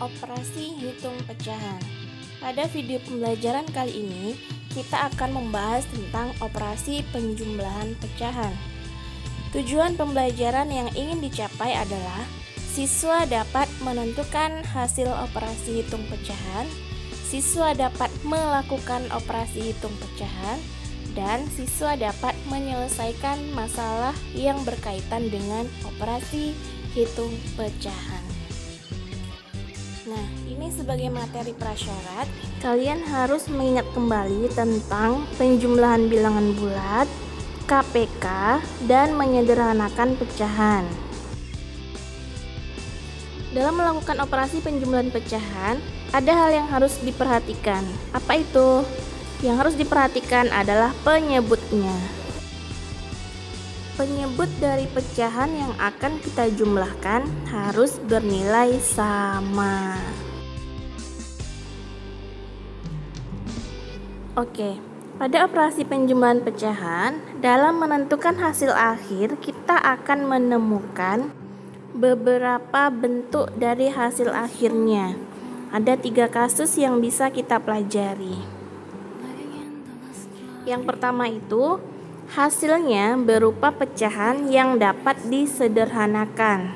Operasi hitung pecahan. Pada video pembelajaran kali ini, kita akan membahas tentang operasi penjumlahan pecahan. Tujuan pembelajaran yang ingin dicapai adalah siswa dapat menentukan hasil operasi hitung pecahan, siswa dapat melakukan operasi hitung pecahan, dan siswa dapat menyelesaikan masalah yang berkaitan dengan operasi hitung pecahan. Nah, ini sebagai materi prasyarat, kalian harus mengingat kembali tentang penjumlahan bilangan bulat, KPK, dan menyederhanakan pecahan. Dalam melakukan operasi penjumlahan pecahan, ada hal yang harus diperhatikan. Apa itu? Yang harus diperhatikan adalah penyebutnya. Penyebut dari pecahan yang akan kita jumlahkan harus bernilai sama. Oke, pada operasi penjumlahan pecahan, dalam menentukan hasil akhir, kita akan menemukan beberapa bentuk dari hasil akhirnya. Ada 3 kasus yang bisa kita pelajari. Yang pertama itu, hasilnya berupa pecahan yang dapat disederhanakan.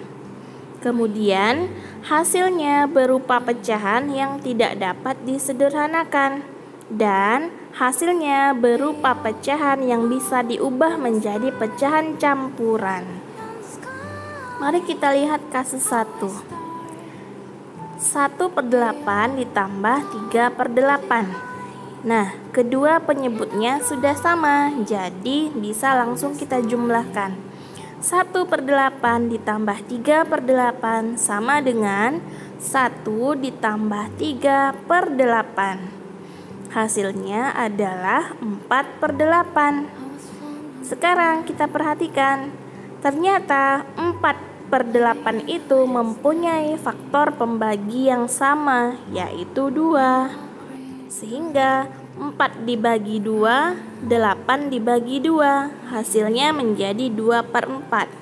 Kemudian, hasilnya berupa pecahan yang tidak dapat disederhanakan. Dan hasilnya berupa pecahan yang bisa diubah menjadi pecahan campuran. Mari kita lihat kasus 1. 1/8 ditambah 3/8. Nah, kedua penyebutnya sudah sama, jadi bisa langsung kita jumlahkan. 1/8 ditambah 3/8 sama dengan 1 ditambah 3/8. Hasilnya adalah 4/8. Sekarang kita perhatikan, ternyata 4/8 itu mempunyai faktor pembagi yang sama, yaitu 2. Sehingga 4 dibagi 2, 8 dibagi 2, hasilnya menjadi 2/4.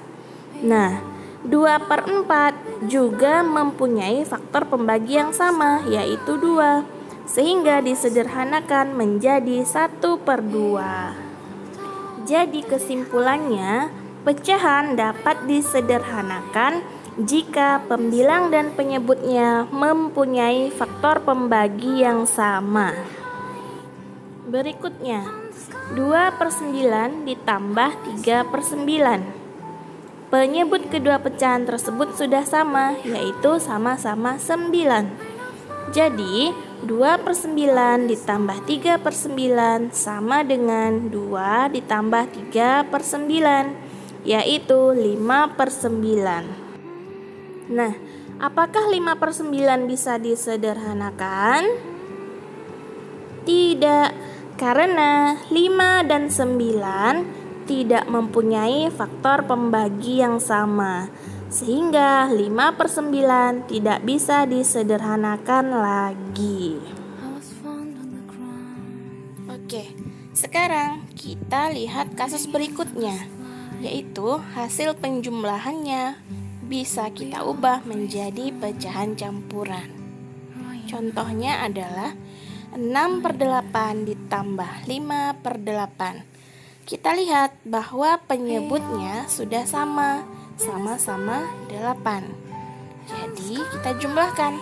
Nah, 2/4 juga mempunyai faktor pembagi yang sama, yaitu 2. Sehingga disederhanakan menjadi 1/2. Jadi kesimpulannya, pecahan dapat disederhanakan jika pembilang dan penyebutnya mempunyai faktor pembagi yang sama. Berikutnya, 2/9 ditambah 3/9. Penyebut kedua pecahan tersebut sudah sama, yaitu sama-sama 9. Jadi, 2/9 ditambah 3/9 sama dengan 2 ditambah 3/9, yaitu 5/9. Nah, apakah 5/9 bisa disederhanakan? Tidak, karena 5 dan 9 tidak mempunyai faktor pembagi yang sama, sehingga 5/9 tidak bisa disederhanakan lagi. Oke, sekarang kita lihat kasus berikutnya, yaitu hasil penjumlahannya bisa kita ubah menjadi pecahan campuran. Contohnya adalah 6/8 ditambah 5/8. Kita lihat bahwa penyebutnya sudah sama, sama-sama 8. Jadi kita jumlahkan.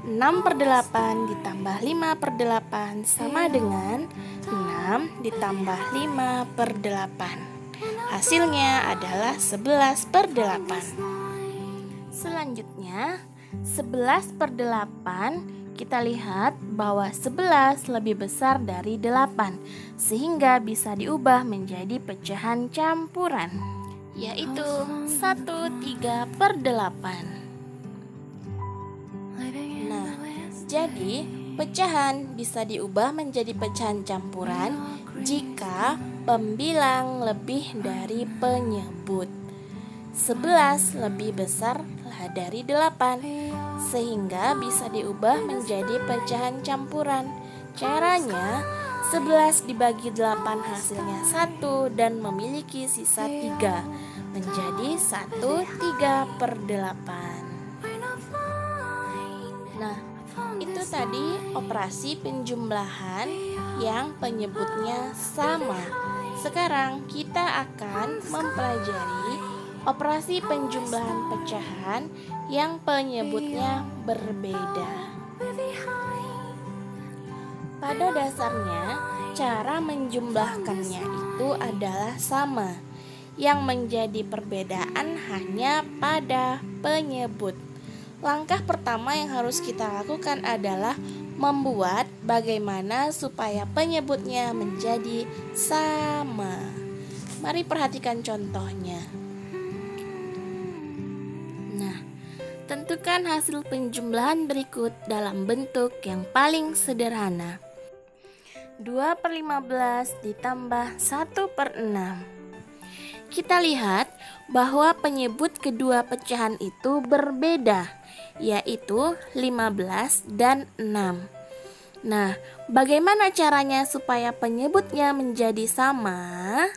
6/8 ditambah 5/8 sama dengan 6 ditambah 5/8. Hasilnya adalah 11/8. Selanjutnya, 11/8, kita lihat bahwa 11 lebih besar dari 8, sehingga bisa diubah menjadi pecahan campuran, yaitu 1/3/8. Nah, jadi pecahan bisa diubah menjadi pecahan campuran jika pembilang lebih dari penyebut. 11 lebih besar dari 8, sehingga bisa diubah menjadi pecahan campuran. Caranya, 11 dibagi 8 hasilnya 1 dan memiliki sisa 3, menjadi 1/3/8. Nah, itu tadi operasi penjumlahan yang penyebutnya sama. Sekarang kita akan mempelajari operasi penjumlahan pecahan yang penyebutnya berbeda. Pada dasarnya, cara menjumlahkannya itu adalah sama. Yang menjadi perbedaan hanya pada penyebut. Langkah pertama yang harus kita lakukan adalah membuat bagaimana supaya penyebutnya menjadi sama. Mari perhatikan contohnya. Nah, tentukan hasil penjumlahan berikut dalam bentuk yang paling sederhana. 2/15 ditambah 1/6. Kita lihat bahwa penyebut kedua pecahan itu berbeda, yaitu 15 dan 6. Nah, bagaimana caranya supaya penyebutnya menjadi sama?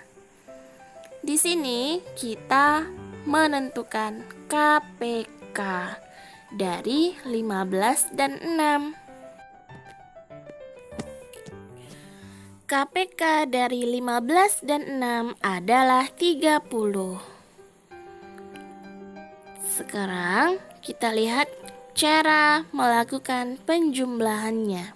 Di sini kita menentukan KPK dari 15 dan 6. KPK dari 15 dan 6 adalah 30. Sekarang kita lihat cara melakukan penjumlahannya.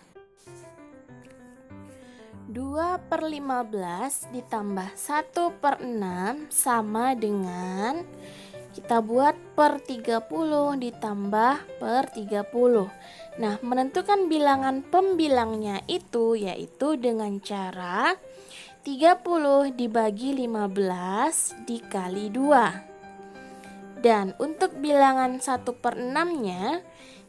2/15 ditambah 1/6 sama dengan, kita buat per 30 ditambah per 30. Nah, menentukan bilangan pembilangnya itu yaitu dengan cara 30 dibagi 15 dikali 2. Dan untuk bilangan 1/6-nya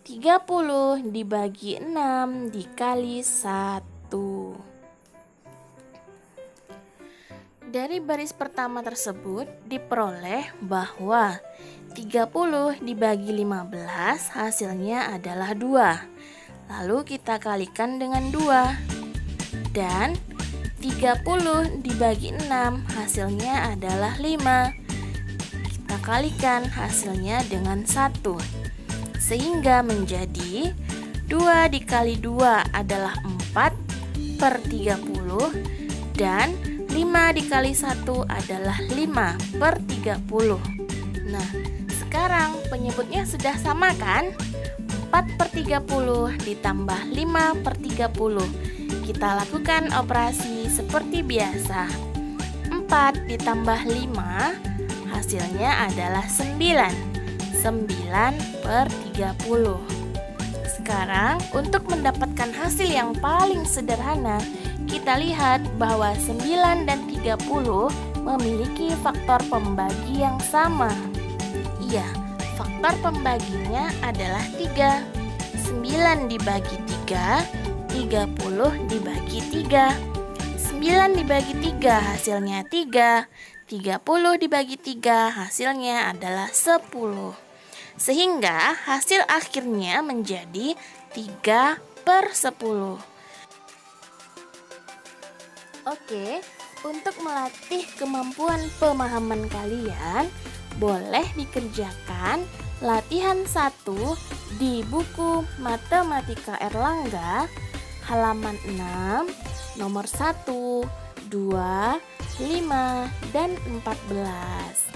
30 dibagi 6 dikali 1. Dari baris pertama tersebut diperoleh bahwa 30 dibagi 15 hasilnya adalah 2. Lalu kita kalikan dengan 2. Dan 30 dibagi 6 hasilnya adalah 5. Kita kalikan hasilnya dengan 1. Sehingga menjadi 2 dikali 2 adalah 4/30. Dan 5 dikali 1 adalah 5/30. Nah, sekarang penyebutnya sudah sama kan? 4/30 ditambah 5/30. Kita lakukan operasi seperti biasa. 4 ditambah 5 hasilnya adalah 9. 9/30. Sekarang untuk mendapatkan hasil yang paling sederhana, kita lihat bahwa 9 dan 30 memiliki faktor pembagi yang sama. Iya, faktor pembaginya adalah 3. 9 dibagi 3, 30 dibagi 3. 9 dibagi 3 hasilnya 3. 30 dibagi 3 hasilnya adalah 10. Sehingga hasil akhirnya menjadi 3/10. Oke, untuk melatih kemampuan pemahaman kalian, boleh dikerjakan latihan 1 di buku Matematika Erlangga halaman 6, nomor 1, 2, 5, dan 14.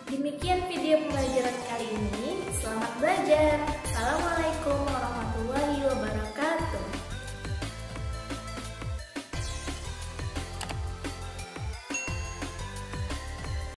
Demikian video pembelajaran kali ini. Selamat belajar. Assalamualaikum warahmatullahi wabarakatuh.